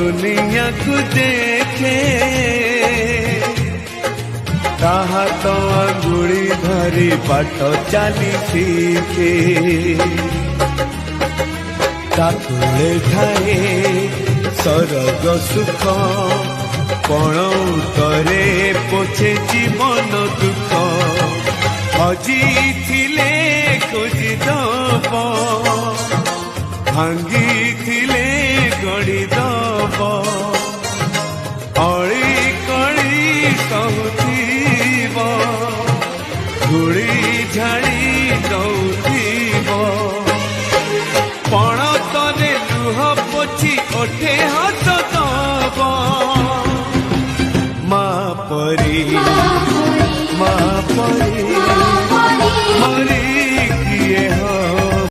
दुनिया को देखे ताहा तो अंगुड़ी धरी बाट चली सीखे ताकुले ठाए सरग सुख कण उतरे पोछे जीवन दुख हजी थिले खोजी दब भांगी थिले गड़ी दब अड़ी कड़ी कहूथिब धूली झाड़ी दौथिब पण तरे लुह पोछि ओठे हाथ दब